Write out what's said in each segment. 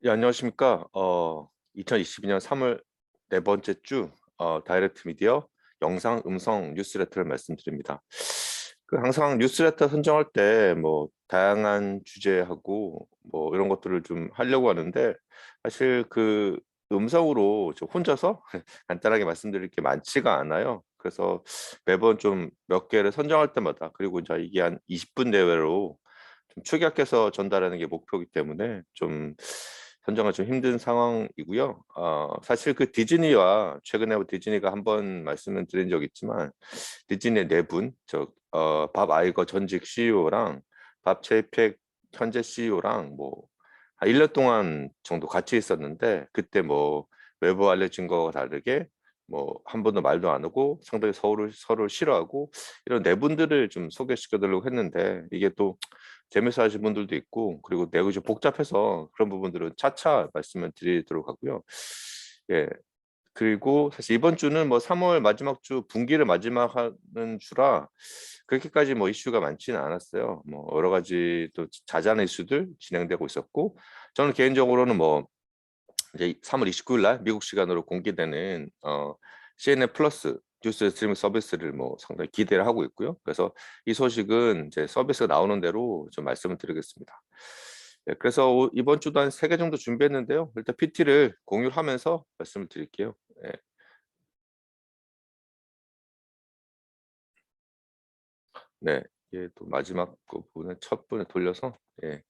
예, 안녕하십니까. 2022년 3월 네 번째 주 다이렉트 미디어 영상, 음성 뉴스레터를 말씀드립니다. 항상 뉴스레터 선정할 때 뭐 다양한 주제하고 뭐 이런 것들을 좀 하려고 하는데 사실 그 음성으로 저 혼자서 간단하게 말씀드릴 게 많지가 않아요. 그래서 매번 좀 몇 개를 선정할 때마다 그리고 이제 이게 한 20분 내외로 좀 축약해서 전달하는 게 목표이기 때문에 좀 선정이 좀 힘든 상황이고요. 사실 그 디즈니와 최근에 디즈니가 한번 말씀을 드린 적 있지만 디즈니의 네 분, 밥 아이거 전직 CEO랑 밥 체이펙 현재 CEO랑 뭐 한 1년 동안 정도 같이 있었는데 그때 뭐 외부 알려진 거와 다르게 뭐 한 번도 말도 안 하고 상당히 서로 싫어하고 이런 네 분들을 좀 소개시켜 드리려고 했는데 이게 또 재밌어 하시는 분들도 있고 그리고 내용이 좀 복잡해서 그런 부분들은 차차 말씀을 드리도록 하고요. 예. 그리고 사실 이번 주는 뭐 3월 마지막 주 분기를 마지막 하는 주라 그렇게까지 뭐 이슈가 많지는 않았어요. 뭐 여러 가지 또 자잘한 이슈들 진행되고 있었고 저는 개인적으로는 뭐 이제 3월 29일 날 미국 시간으로 공개되는 CNN 플러스 뉴스 스트리밍 서비스를 뭐 상당히 기대를 하고 있고요. 그래서 이 소식은 이제 서비스가 나오는 대로 좀 말씀을 드리겠습니다. 네, 그래서 이번 주도 한 3개 정도 준비했는데요. 일단 PT를 공유를 하면서 말씀을 드릴게요. 예. 네. 이게 또 마지막 그 부분을 첫 분에 돌려서 예.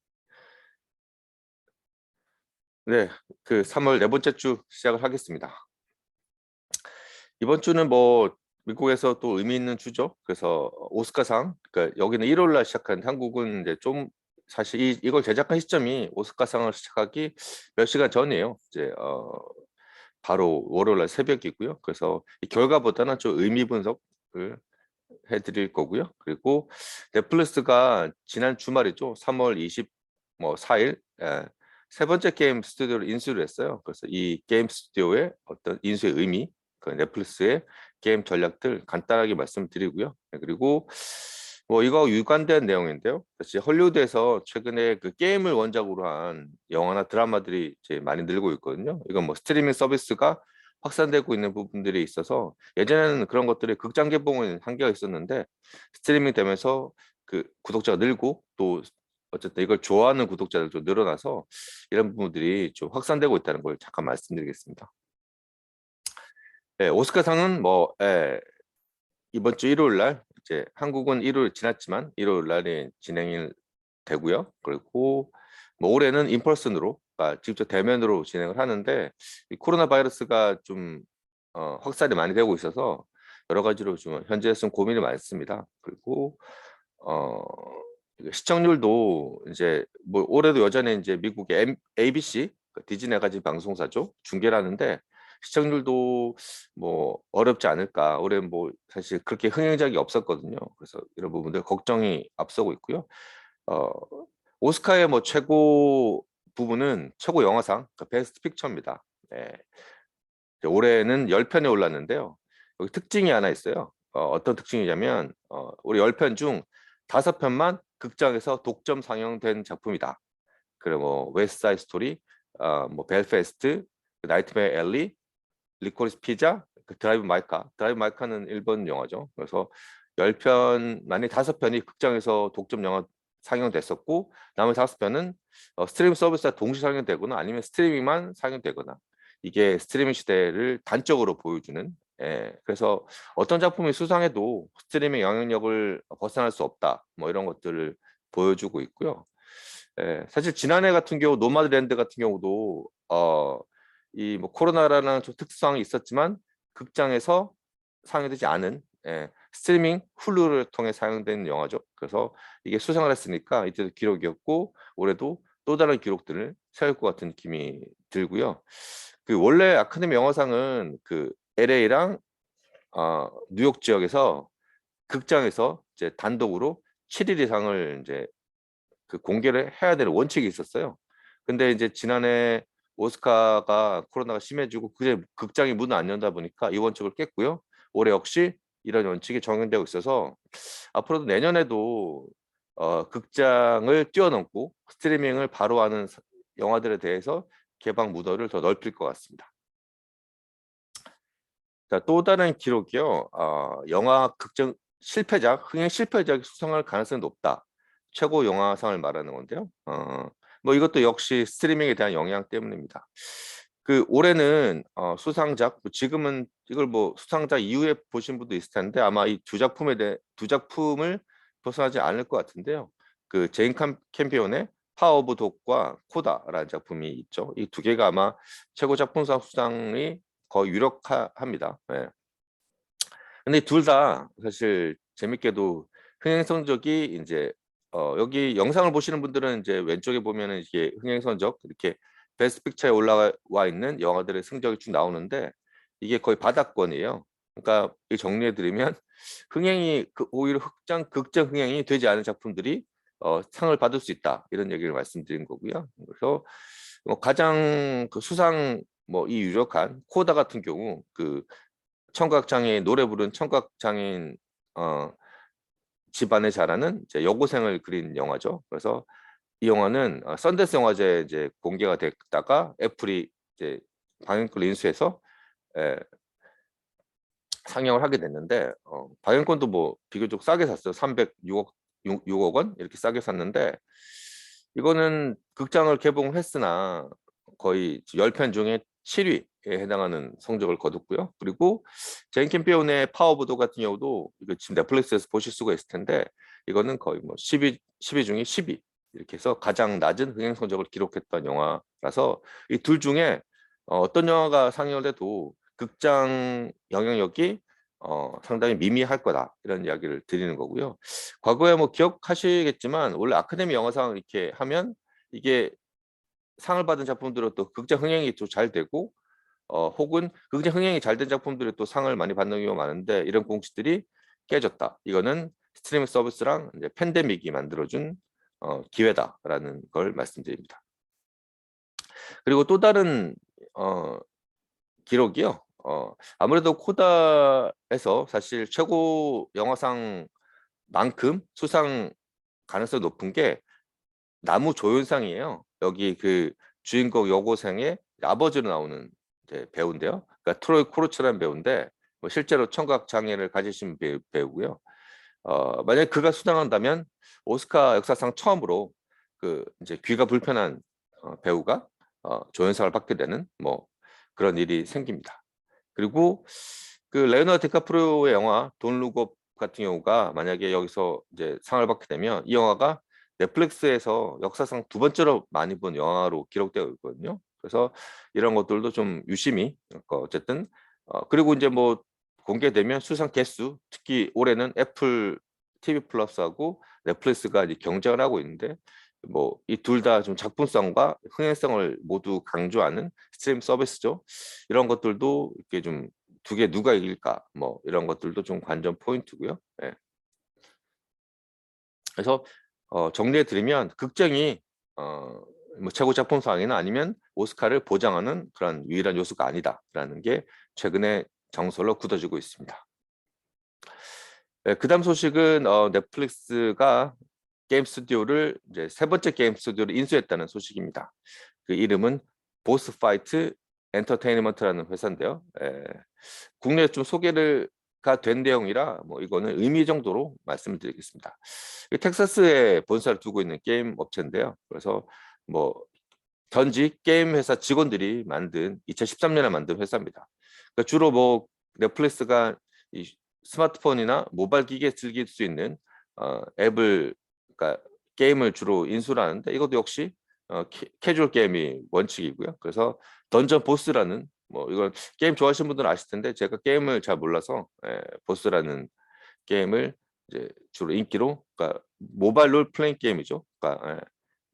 네. 그 3월 네 번째 주 시작을 하겠습니다. 이번 주는 뭐 미국에서 또 의미 있는 주죠. 그래서 오스카상 그러니까 여기는 1월 날 시작한 한국은 이제 좀 사실 이걸 제작한 시점이 오스카상을 시작하기 몇 시간 전이에요. 이제 바로 월요일 날 새벽이고요. 그래서 이 결과보다는 좀 의미 분석을 해 드릴 거고요. 그리고 넷플릭스가 지난 주말이죠. 3월 4일 세 번째 게임 스튜디오를 인수를 했어요. 그래서 이 게임 스튜디오의 어떤 인수의 의미, 그 넷플릭스의 게임 전략들 간단하게 말씀드리고요. 네, 그리고 뭐 이거 유관된 내용인데요. 사실 헐리우드에서 최근에 그 게임을 원작으로 한 영화나 드라마들이 이제 많이 늘고 있거든요. 이건 뭐 스트리밍 서비스가 확산되고 있는 부분들이 있어서 예전에는 그런 것들이 극장 개봉은 한계가 있었는데 스트리밍 되면서 그 구독자가 늘고 또 어쨌든 이걸 좋아하는 구독자들도 늘어나서 이런 부분들이 좀 확산되고 있다는 걸 잠깐 말씀드리겠습니다. 예, 오스카상은 뭐 이번 주 일요일 날 이제 한국은 일요일 지났지만 일요일 날에 진행이 되고요. 그리고 뭐 올해는 인퍼슨으로 그러니까 직접 대면으로 진행을 하는데 이 코로나 바이러스가 좀 확산이 많이 되고 있어서 여러 가지로 좀 현재에서는 고민이 많습니다. 그리고 어 이게 시청률도 이제 뭐 올해도 여전히 이제 미국의 ABC 그 디즈니가 가진 방송사죠. 중계를 하는데 시청률도 뭐 어렵지 않을까. 올해 뭐 사실 그렇게 흥행작이 없었거든요. 그래서 이런 부분들 걱정이 앞서고 있고요. 어 오스카의 뭐 최고 부분은 최고 영화상 그 베스트 픽처입니다. 네. 올해는 10편이 올랐는데요. 여기 특징이 하나 있어요. 어떤 특징이냐면 우리 10편 중 5편만 극장에서 독점 상영된 작품이다. 그리고 뭐 웨스트 사이드 스토리, 뭐 벨페스트, 나이트메어 앨리, 리코리스 피자, 그 드라이브 마이카는 일본 영화죠. 그래서 10편 만에 5편이 극장에서 독점 영화 상영됐었고 나머지 5편은 스트리밍 서비스가 동시 상영되거나 아니면 스트리밍만 상영되거나 이게 스트리밍 시대를 단적으로 보여주는 그래서 어떤 작품이 수상해도 스트리밍 영향력을 벗어날 수 없다. 뭐 이런 것들을 보여주고 있고요. 사실 지난해 같은 경우 노마드랜드 같은 경우도 이 뭐 코로나라는 좀 특수성이 있었지만 극장에서 상영되지 않은 스트리밍 훌루를 통해 상영된 영화죠. 그래서 이게 수상을 했으니까 이때도 기록이었고 올해도 또 다른 기록들을 세울 것 같은 느낌이 들고요. 그 원래 아카데미 영화상은 그 LA랑 뉴욕 지역에서 극장에서 이제 단독으로 7일 이상을 이제 그 공개를 해야 되는 원칙이 있었어요. 근데 이제 지난해 오스카가 코로나가 심해지고 그제 극장이 문을 안 연다 보니까 이 원칙을 깼고요. 올해 역시 이런 원칙이 적용되고 있어서 앞으로도 내년에도 극장을 뛰어넘고 스트리밍을 바로 하는 영화들에 대해서 개방 무더를 더 넓힐 것 같습니다. 자, 또 다른 기록이요. 영화 극장 실패작, 흥행 실패작이 수상할 가능성이 높다. 최고 영화상을 말하는 건데요. 뭐 이것도 역시 스트리밍에 대한 영향 때문입니다. 그 올해는 수상작, 뭐 지금은 이걸 뭐 수상작 이후에 보신 분도 있을 텐데 아마 이 두 작품을 벗어나지 않을 것 같은데요. 그 제인 캠피온의 파워 오브 독과 코다라는 작품이 있죠. 이 두 개가 아마 최고 작품상 수상이 거의 유력합니다. 예. 근데 둘 다 사실 재밌게도 흥행 성적이 이제 여기 영상을 보시는 분들은 이제 왼쪽에 보면은 이게 흥행 성적 이렇게 베스트 픽처에 올라와 있는 영화들의 성적이 쭉 나오는데 이게 거의 바닥권이에요. 그러니까 이 정리해 드리면 흥행이 오히려 극장 흥행이 되지 않은 작품들이 상을 받을 수 있다 이런 얘기를 말씀드린 거고요. 그래서 가장 그 수상 뭐 이 유력한 코다 같은 경우 그 청각 장애인 노래 부른 청각 장애인 집안에 자라는 이제 여고생을 그린 영화죠. 그래서 이 영화는 썬댄스 영화제에 이제 공개가 됐다가 애플이 이제 방영권 인수해서 에, 상영을 하게 됐는데 방영권도 뭐 비교적 싸게 샀어요. 306억 원 이렇게 싸게 샀는데 이거는 극장을 개봉했으나 거의 10편 중에 7위에 해당하는 성적을 거뒀고요. 그리고 제인 캠피온의 파워보드 같은 경우도 이거 지금 넷플릭스에서 보실 수가 있을 텐데 이거는 거의 뭐 10위 중에 10위 이렇게 해서 가장 낮은 흥행 성적을 기록했던 영화라서 이 둘 중에 어떤 영화가 상영을 해도 극장 영향력이 상당히 미미할 거다 이런 이야기를 드리는 거고요. 과거에 뭐 기억하시겠지만 원래 아카데미 영화상 이렇게 하면 이게 상을 받은 작품들은 또 극장 흥행이 또 잘 되고 혹은 극장 흥행이 잘 된 작품들이 또 상을 많이 받는 경우가 많은데 이런 공식들이 깨졌다. 이거는 스트리밍 서비스랑 이제 팬데믹이 만들어준 기회다라는 걸 말씀드립니다. 그리고 또 다른 기록이요. 아무래도 코다에서 사실 최고 영화상만큼 수상 가능성이 높은 게 나무 조연상이에요. 여기 그 주인공 여고생의 아버지로 나오는 이제 배우인데요. 그러니까 트로이 코르츠라는 배우인데 뭐 실제로 청각 장애를 가지신 배우고요. 만약에 그가 수상한다면 오스카 역사상 처음으로 그 이제 귀가 불편한 배우가 조연상을 받게 되는 뭐 그런 일이 생깁니다. 그리고 그 레오나르도 디카프리오의 영화 돈 룩업 같은 경우가 만약에 여기서 이제 상을 받게 되면 이 영화가 넷플릭스에서 역사상 두 번째로 많이 본 영화로 기록되고 있거든요. 그래서 이런 것들도 좀 유심히 어쨌든 그리고 이제 뭐 공개되면 수상 개수 특히 올해는 애플 TV 플러스하고 넷플릭스가 이제 경쟁을 하고 있는데 뭐 이 둘 다 좀 작품성과 흥행성을 모두 강조하는 스트리밍 서비스죠. 이런 것들도 이렇게 좀 두 개 누가 이길까 뭐 이런 것들도 좀 관전 포인트고요. 예. 그래서 정리해 드리면 극장이 뭐 최고 작품상이나 아니면 오스카를 보장하는 그런 유일한 요소가 아니다라는 게 최근에 정설로 굳어지고 있습니다. 네, 그다음 소식은 넷플릭스가 게임 스튜디오를 이제 세 번째 게임 스튜디오를 인수했다는 소식입니다. 그 이름은 보스 파이트 엔터테인먼트라는 회사인데요. 국내에 좀 소개가 된 내용이라 뭐 이거는 의미 정도로 말씀을 드리겠습니다. 이 텍사스에 본사를 두고 있는 게임 업체인데요. 그래서 뭐 전직 게임 회사 직원들이 만든 2013년에 만든 회사입니다. 그러니까 주로 뭐 넷플릭스가 이 스마트폰이나 모바일 기기에 즐길 수 있는 앱을 그러니까 게임을 주로 인수를 하는데 이것도 역시 캐주얼 게임이 원칙이고요. 그래서 던전 보스라는 뭐 이건 게임 좋아하시는 분들은 아실 텐데 제가 게임을 잘 몰라서 보스라는 게임을 이제 주로 인기로 그러니까 모바일 롤 플레잉 게임이죠. 그러니까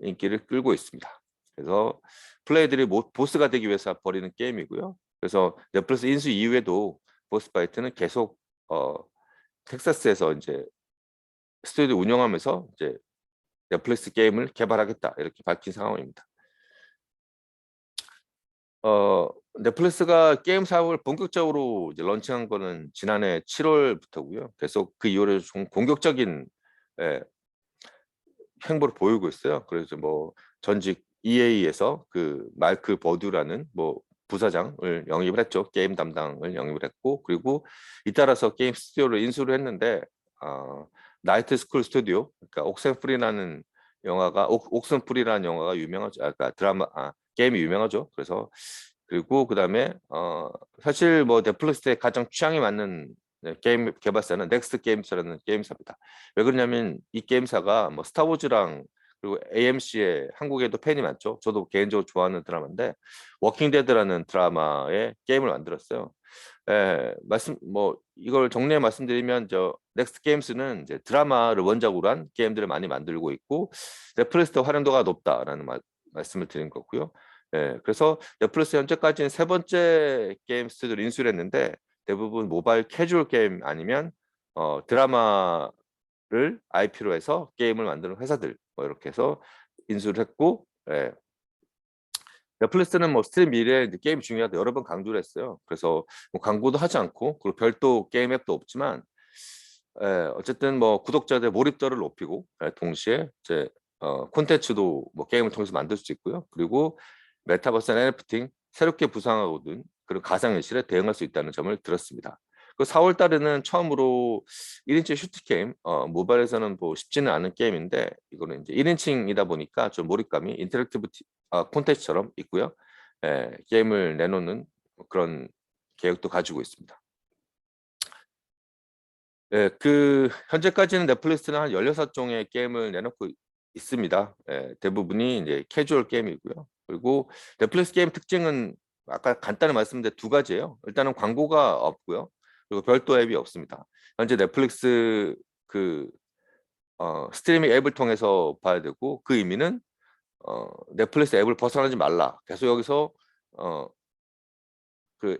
인기를 끌고 있습니다. 그래서 플레이들이 보스가 되기 위해서 벌이는 게임이고요. 그래서 넷플릭스 인수 이후에도 보스파이트는 계속 텍사스에서 이제 스튜디오 운영하면서 이제 넷플릭스 게임을 개발하겠다 이렇게 밝힌 상황입니다. 넷플릭스가 게임 사업을 본격적으로 이제 런칭한 거는 지난해 7월부터고요. 계속 그 이후로 좀 공격적인 예, 행보를 보이고 있어요. 그래서 뭐 전직 EA에서 그 마이크 버듀라는 뭐 부사장을 영입을 했죠. 게임 담당을 영입을 했고, 그리고 잇따라서 게임 스튜디오를 인수를 했는데, 나이트 스쿨 스튜디오, 그러니까 옥센프리라는 영화가 옥슨프리라는 영화가 유명하죠. 그러니까 게임이 유명하죠. 그래서 그리고 그다음에 사실 뭐 넷플릭스의 가장 취향에 맞는 게임 개발사는 넥스트 게임스라는 게임사입니다. 왜 그러냐면 이 게임사가 뭐 스타워즈랑 그리고 AMC의 한국에도 팬이 많죠. 저도 개인적으로 좋아하는 드라마인데 워킹 데드라는 드라마의 게임을 만들었어요. 말씀 뭐 이걸 정리해 말씀드리면 저 넥스트 게임스는 이제 드라마를 원작으로 한 게임들을 많이 만들고 있고 넷플릭스 활용도가 높다라는 말씀을 드린 거고요. 그래서 넷플릭스 현재까지는 세 번째 게임 스튜디오를 인수를 했는데 대부분 모바일 캐주얼 게임 아니면 드라마를 IP로 해서 게임을 만드는 회사들 뭐 이렇게 해서 인수를 했고, 넷플릭스는 뭐 스트림 미래에 이제 게임이 중요하다 여러 번 강조를 했어요. 그래서 뭐 광고도 하지 않고 그리고 별도 게임 앱도 없지만 어쨌든 뭐 구독자들 몰입도를 높이고 동시에 이제 콘텐츠도 뭐 게임을 통해서 만들 수 있고요. 그리고 메타버스 NFT 새롭게 부상하거든 그런 가상현실에 대응할 수 있다는 점을 들었습니다. 그 4월 달에는 처음으로 1인칭 슈트 게임, 모바일에서는 뭐 쉽지는 않은 게임인데 이거는 이제 1인칭이다 보니까 좀 몰입감이 인터랙티브 콘텐츠처럼 있고요. 게임을 내놓는 그런 계획도 가지고 있습니다. 그 현재까지는 넷플릭스는 한 16종의 게임을 내놓고 있습니다. 대부분이 이제 캐주얼 게임이고요. 그리고 넷플릭스 게임 특징은 아까 간단히 말씀드린 두 가지예요. 일단은 광고가 없고요. 그리고 별도 앱이 없습니다. 현재 넷플릭스 그 스트리밍 앱을 통해서 봐야 되고 그 의미는 넷플릭스 앱을 벗어나지 말라. 계속 여기서 어, 그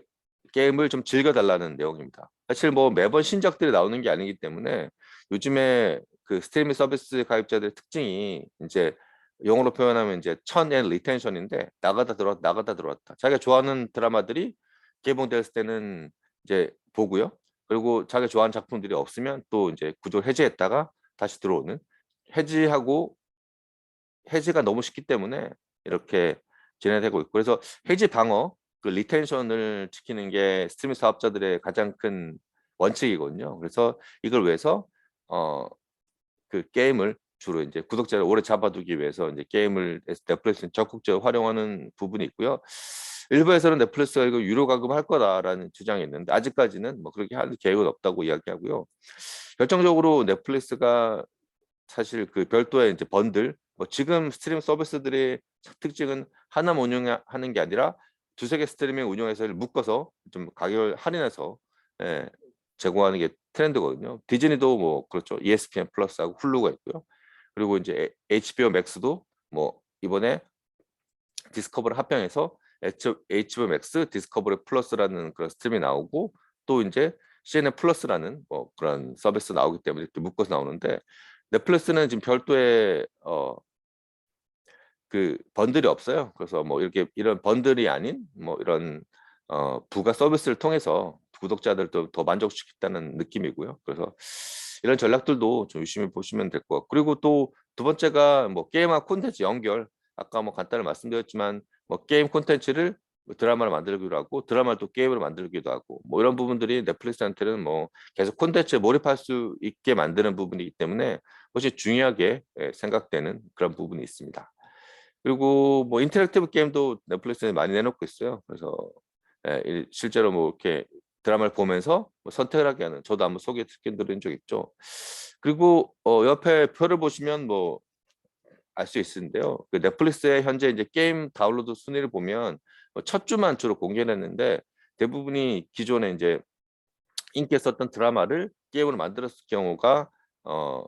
게임을 좀 즐겨달라는 내용입니다. 사실 뭐 매번 신작들이 나오는 게 아니기 때문에 요즘에 그 스트리밍 서비스 가입자들의 특징이 이제 영어로 표현하면 이제 천 앤 리텐션인데 나가다 들어왔다 나가다 들어왔다. 자기가 좋아하는 드라마들이 개봉됐을 때는 이제 보고요. 그리고 자기가 좋아하는 작품들이 없으면 또 이제 구조를 해지했다가 다시 들어오는 해지하고 해지가 너무 쉽기 때문에 이렇게 진행되고 있고 그래서 해지 방어 그 리텐션을 지키는 게 스트리밍 사업자들의 가장 큰 원칙이거든요. 그래서 이걸 위해서 그 게임을 주로 이제 구독자를 오래 잡아두기 위해서 이제 게임을 넷플릭스는 적극적으로 활용하는 부분이 있고요. 일부에서는 넷플릭스가 이거 유료 가금할 거다라는 주장이 있는데 아직까지는 뭐 그렇게 할 계획은 없다고 이야기하고요. 결정적으로 넷플릭스가 사실 그 별도의 이제 번들 뭐 지금 스트리밍 서비스들의 특징은 하나만 운영하는 게 아니라 두세 개 스트리밍 운영해서 묶어서 좀 가격을 할인해서 예, 제공하는 게 트렌드거든요. 디즈니도 뭐 그렇죠. ESPN 플러스하고 훌루가 있고요. 그리고 이제 HBO 맥스도 뭐 이번에 디스커버리 합병해서 HBO 맥스 디스커버리 플러스라는 그런 스트림이 나오고 또 이제 CNN 플러스라는 뭐 그런 서비스 나오기 때문에 이렇게 묶어서 나오는데 넷플릭스는 지금 별도의 그 번들이 없어요. 그래서 뭐 이렇게 이런 번들이 아닌 뭐 이런 부가 서비스를 통해서 구독자들도 더 만족시키겠다는 느낌이고요. 그래서 이런 전략들도 좀 유심히 보시면 될 것 같고 그리고 또 두 번째가 뭐 게임과 콘텐츠 연결 아까 뭐 간단히 말씀드렸지만 뭐 게임 콘텐츠를 드라마를 만들기도 하고 드라마를 또 게임으로 만들기도 하고 뭐 이런 부분들이 넷플릭스한테는 뭐 계속 콘텐츠에 몰입할 수 있게 만드는 부분이기 때문에 훨씬 중요하게 생각되는 그런 부분이 있습니다. 그리고 뭐 인터랙티브 게임도 넷플릭스에 많이 내놓고 있어요. 그래서 실제로 뭐 이렇게 드라마를 보면서 뭐 선택을 하게 하는 저도 한번 소개시켜드린 적 있죠. 그리고 옆에 표를 보시면 뭐 알 수 있는데요. 그 넷플릭스의 현재 이제 게임 다운로드 순위를 보면 뭐첫 주만 주로 공개를 했는데 대부분이 기존에 이제 인기 있었던 드라마를 게임으로 만들었을 경우가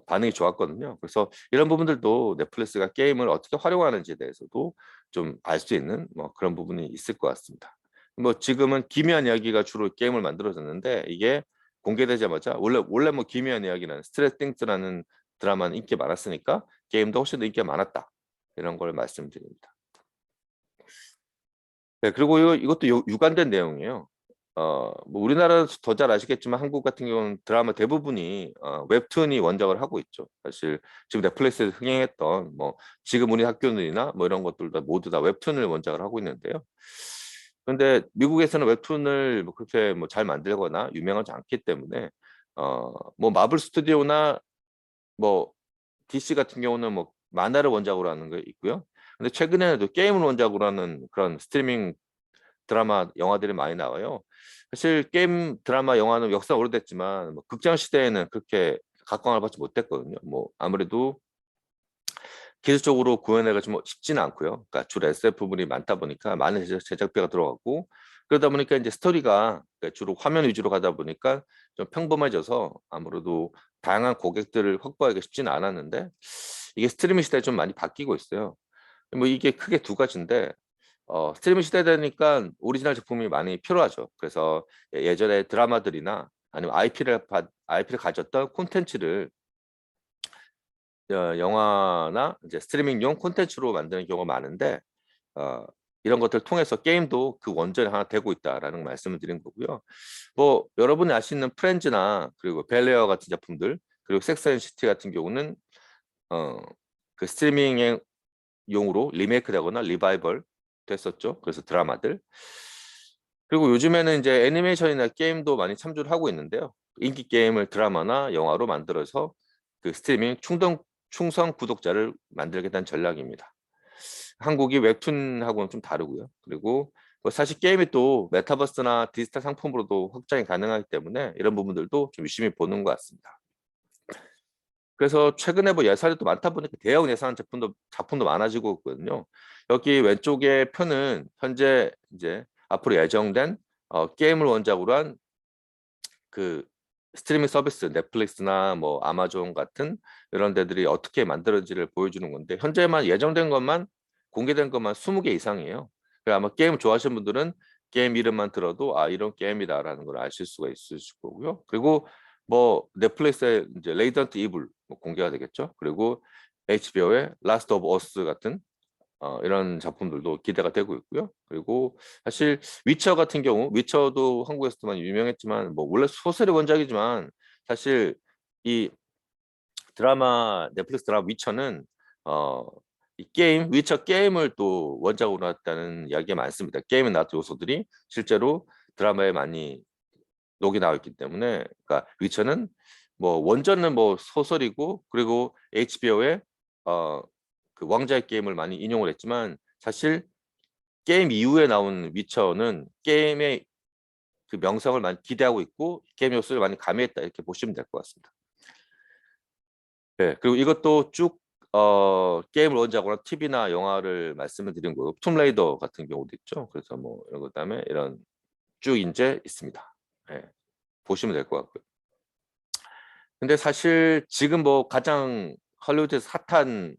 반응이 좋았거든요. 그래서 이런 부분들도 넷플릭스가 게임을 어떻게 활용하는지에 대해서도 좀 알 수 있는 뭐 그런 부분이 있을 것 같습니다. 뭐 지금은 기묘한 이야기가 주로 게임을 만들어졌는데 이게 공개되자마자 원래 뭐 기묘한 이야기는 스트레스 띵스라는 드라마는 인기 많았으니까 게임도 훨씬 더 인기가 많았다. 이런 걸 말씀드립니다. 네, 그리고 이것도 유관된 내용이에요. 뭐 우리나라는 더 잘 아시겠지만 한국 같은 경우는 드라마 대부분이 웹툰이 원작을 하고 있죠. 사실 지금 넷플릭스에서 흥행했던 뭐 지금 우리 학교들이나 뭐 이런 것들도 모두 다 웹툰을 원작을 하고 있는데요. 그런데 미국에서는 웹툰을 뭐 그렇게 뭐 잘 만들거나 유명하지 않기 때문에 뭐 마블 스튜디오나 뭐 DC 같은 경우는 뭐 만화를 원작으로 하는 게 있고요. 근데 최근에는 또 게임을 원작으로 하는 그런 스트리밍 드라마, 영화들이 많이 나와요. 사실 게임, 드라마, 영화는 역사 오래됐지만 뭐 극장 시대에는 그렇게 각광을 받지 못했거든요. 뭐 아무래도 기술적으로 구현하기가 좀 쉽지는 않고요. 그러니까 주로 SF 부분이 많다 보니까 많은 제작비가 들어가고 그러다 보니까 이제 스토리가 그러니까 주로 화면 위주로 가다 보니까 좀 평범해져서 아무래도 다양한 고객들을 확보하기가 쉽지는 않았는데 이게 스트리밍 시대에 좀 많이 바뀌고 있어요. 뭐 이게 크게 두 가지인데 스트리밍 시대 되니까 오리지널 제품이 많이 필요하죠. 그래서 예전에 드라마들이나 아니면 IP를 가졌던 콘텐츠를 영화나 이제 스트리밍용 콘텐츠로 만드는 경우가 많은데 어, 이런 것들 통해서 게임도 그 원전이 하나 되고 있다라는 말씀을 드린 거고요. 뭐 여러분이 아시는 프렌즈나 그리고 벨레어 같은 작품들 그리고 섹스 앤 시티 같은 경우는 어, 그 스트리밍 용으로 리메이크 되거나 리바이벌 됐었죠. 그래서 드라마들. 그리고 요즘에는 이제 애니메이션이나 게임도 많이 참조를 하고 있는데요. 인기 게임을 드라마나 영화로 만들어서 그 스트리밍 충성 구독자를 만들겠다는 전략입니다. 한국이 웹툰하고는 좀 다르고요. 그리고 뭐 사실 게임이 또 메타버스나 디지털 상품으로도 확장이 가능하기 때문에 이런 부분들도 좀 유심히 보는 것 같습니다. 그래서 최근에 뭐 예산이 또 많다 보니까 대형 예산 작품도 많아지고 있거든요. 여기 왼쪽의 표는 현재 이제 앞으로 예정된 게임을 원작으로 한 그 스트리밍 서비스 넷플릭스나 뭐 아마존 같은 이런 데들이 어떻게 만들어지를 보여주는 건데 현재만 예정된 것만 공개된 것만 20개 이상이에요. 그래서 아마 게임 좋아하시는 분들은 게임 이름만 들어도 아 이런 게임이다라는 걸 아실 수가 있으실 거고요. 그리고 뭐 넷플릭스의 이제 레이던트 이블 뭐 공개가 되겠죠. 그리고 HBO의 라스트 오브 어스 같은 이런 작품들도 기대가 되고 있고요. 그리고 사실 위쳐 같은 경우 위쳐도 한국에서도 많이 유명했지만 뭐 원래 소설의 원작이지만 사실 이 넷플릭스 드라마 위쳐는 어, 이 게임 위쳐 게임을 또 원작으로 했다는 이야기가 많습니다. 게임에 나왔던 요소들이 실제로 드라마에 많이 녹이 나와 있기 때문에 그러니까 위쳐는 뭐 원전은 뭐 소설이고 그리고 HBO의 그 왕자의 게임을 많이 인용을 했지만 사실 게임 이후에 나온 위쳐는 게임의 그 명성을 많이 기대하고 있고 게임 요소를 많이 가미했다 이렇게 보시면 될 것 같습니다. 네, 그리고 이것도 쭉 게임을 원작으로 TV나 영화를 말씀을 드린 거고 툼레이더 같은 경우도 있죠. 그래서 뭐 이런 것 다음에 이런 쭉 이제 있습니다. 네, 보시면 될 것 같고요. 근데 사실 지금 뭐 가장 헐리우드에서 핫한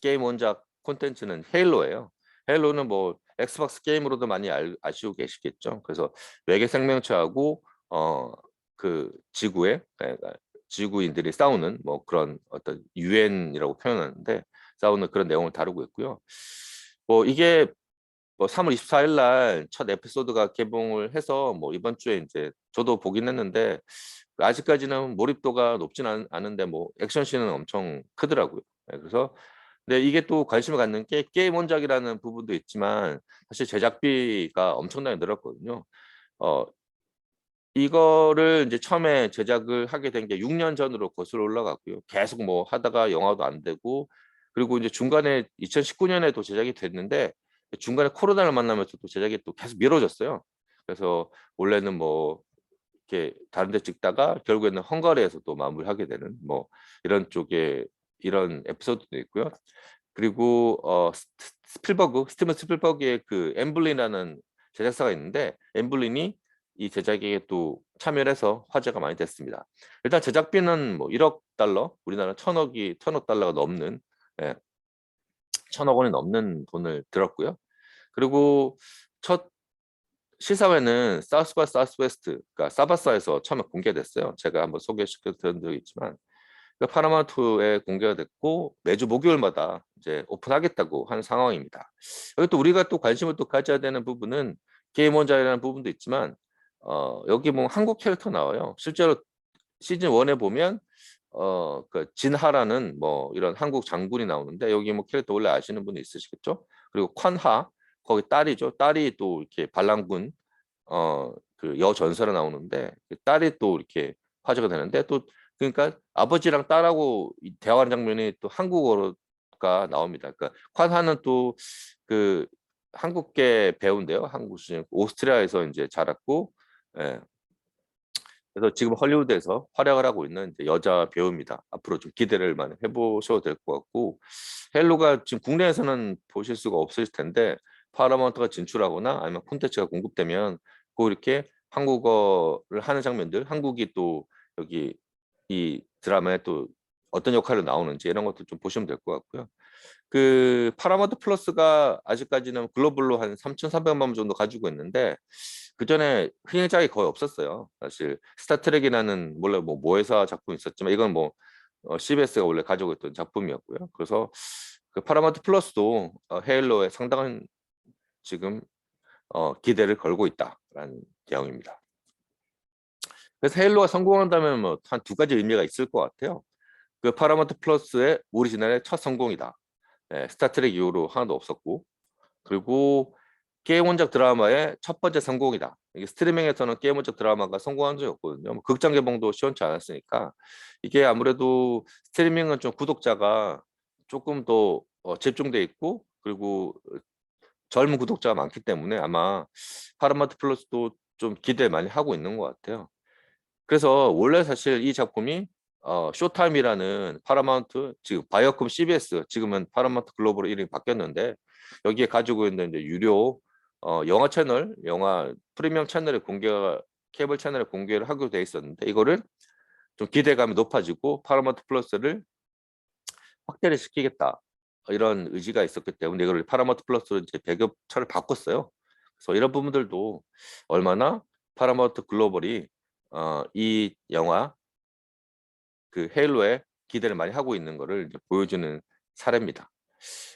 게임 원작 콘텐츠는 헤일로예요. 헤일로는 뭐 엑스박스 게임으로도 많이 아시고 계시겠죠. 그래서 외계 생명체하고 그 지구에 그러니까 지구인들이 싸우는 뭐 그런 어떤 유엔이라고 표현하는데 싸우는 그런 내용을 다루고 있고요. 뭐 이게 뭐 3월 24일 날 첫 에피소드가 개봉을 해서 뭐 이번 주에 이제 저도 보긴 했는데 아직까지는 몰입도가 높진 않은데 뭐 액션씬은 엄청 크더라고요. 네, 그래서 근데 이게 또 관심을 갖는 게 게임 원작이라는 부분도 있지만 사실 제작비가 엄청나게 늘었거든요. 어, 이거를 이제 처음에 제작을 하게 된 게 6년 전으로 거슬러 올라갔고요. 계속 뭐 하다가 영화도 안 되고 그리고 이제 중간에 2019년에도 제작이 됐는데 중간에 코로나를 만나면서 또 제작이 또 계속 미뤄졌어요. 그래서 원래는 뭐 이렇게 다른 데 찍다가 결국에는 헝가리에서 또 마무리하게 되는 뭐 이런 쪽에 이런 에피소드도 있고요. 그리고 스티븐 스필버그의 그 엠블린이라는 제작사가 있는데 엠블린이 이 제작에 또 참여를 해서 화제가 많이 됐습니다. 일단 제작비는 뭐 1억 달러, 우리나라 천억 달러가 넘는 예, 천억 원이 넘는 돈을 들었고요. 그리고 첫 시사회는 사우스 바이 사우스 웨스트, 그러니까 사바사에서 처음에 공개됐어요. 제가 한번 소개시켜 드린 적이 있지만 그 파라마운트에 공개가 됐고 매주 목요일마다 이제 오픈하겠다고 하는 상황입니다. 여기 또 우리가 또 관심을 또 가져야 되는 부분은 게임 원작이라는 부분도 있지만 여기 뭐 한국 캐릭터 나와요. 실제로 시즌 1에 보면 그 진하라는 뭐 이런 한국 장군이 나오는데 여기 뭐 캐릭터 원래 아시는 분이 있으시겠죠? 그리고 콴하 거기 딸이죠. 딸이 또 이렇게 반란군 그 여전설에 나오는데 그 딸이 또 이렇게 화제가 되는데 또 그러니까 아버지랑 딸하고 대화하는 장면이 또 한국어가 나옵니다. 그러니까 콴하는 또 그 한국계 배우인데요. 한국 수준 오스트리아에서 이제 자랐고 예. 그래서 지금 헐리우드에서 활약을 하고 있는 이제 여자 배우입니다. 앞으로 좀 기대를 많이 해보셔도 될 것 같고 헬로가 지금 국내에서는 보실 수가 없으실 텐데 파라마운트가 진출하거나 아니면 콘텐츠가 공급되면 꼭 이렇게 한국어를 하는 장면들, 한국이 또 여기 이 드라마에 또 어떤 역할로 나오는지 이런 것도 좀 보시면 될 것 같고요. 그 파라마운트 플러스가 아직까지는 글로벌로 한 3,300만 원 정도 가지고 있는데 그전에 흥행작이 거의 없었어요. 사실 스타트rek이라는 원래 뭐 모회사 작품이 있었지만 이건 뭐 CBS가 원래 가지고 있던 작품이었고요. 그래서 그 파라마운트 플러스도 헤일로에 상당한 지금 기대를 걸고 있다라는 내용입니다. 그래서 헤일로가 성공한다면 뭐 한 두 가지 의미가 있을 것 같아요. 그 파라마운트 플러스의 오리지널의 첫 성공이다. 스타트렉 이후로 하나도 없었고 그리고 게임 원작 드라마의 첫 번째 성공이다. 이게 스트리밍에서는 게임 원작 드라마가 성공한 적이 없거든요. 뭐 극장 개봉도 시원치 않았으니까 이게 아무래도 스트리밍은 좀 구독자가 조금 더 집중돼 있고 그리고 젊은 구독자가 많기 때문에 아마 파라마운트 플러스도 좀 기대 많이 하고 있는 것 같아요. 그래서 원래 사실 이 작품이 쇼타임이라는 파라마운트 지금 바이오컴 CBS 지금은 파라마운트 글로벌로 이름이 바뀌었는데 여기에 가지고 있는 이제 유료 영화 채널, 영화 프리미엄 채널에 공개가 케이블 채널에 공개를 하기로 돼 있었는데 이거를 좀 기대감이 높아지고 파라마운트 플러스를 확대를 시키겠다 이런 의지가 있었기 때문에 이걸 파라마운트 플러스로 이제 배급처를 바꿨어요. 그래서 이런 부분들도 얼마나 파라마운트 글로벌이 이 영화 그 헤일로에 기대를 많이 하고 있는 거를 이제 보여주는 사례입니다.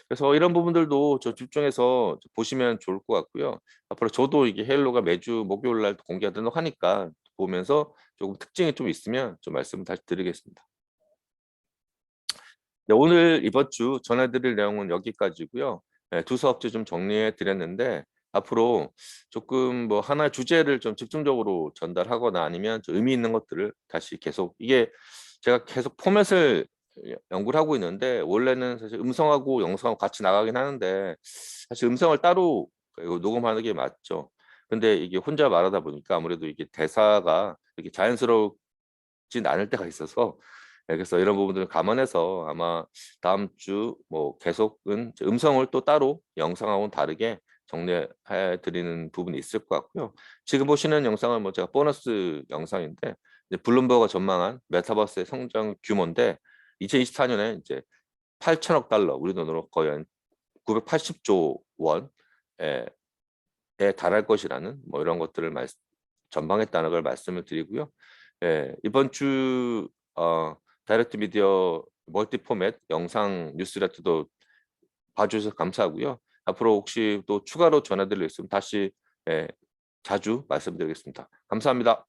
그래서 이런 부분들도 저 집중해서 보시면 좋을 것 같고요. 앞으로 저도 이게 헤일로가 매주 목요일 날 공개하도록 하니까 보면서 조금 특징이 좀 있으면 좀 말씀을 다시 드리겠습니다. 네, 오늘 이번 주 전해드릴 내용은 여기까지고요. 네, 두 수업제 좀 정리해 드렸는데 앞으로 조금 뭐 하나의 주제를 좀 집중적으로 전달하거나 아니면 좀 의미 있는 것들을 다시 계속 이게 제가 계속 포맷을 연구를 하고 있는데 원래는 사실 음성하고 영상하고 같이 나가긴 하는데 사실 음성을 따로 이거 녹음하는 게 맞죠. 근데 이게 혼자 말하다 보니까 아무래도 이게 대사가 이렇게 자연스럽진 않을 때가 있어서 그래서 이런 부분들을 감안해서 아마 다음 주 뭐 계속은 음성을 또 따로 영상하고는 다르게 정리해 드리는 부분이 있을 것 같고요. 지금 보시는 영상은 뭐 제가 보너스 영상인데 이제 블룸버그가 전망한 메타버스의 성장 규모인데 2024년에 이제 8천억 달러 우리 돈으로 거의 한 980조 원에 달할 것이라는 뭐 이런 것들을 전망했다는 걸 말씀을 드리고요. 이번 주 다이렉트 미디어 멀티 포맷 영상 뉴스레터도 봐주셔서 감사하고요. 앞으로 혹시 또 추가로 전해드릴 일 있으면 다시 자주 말씀드리겠습니다. 감사합니다.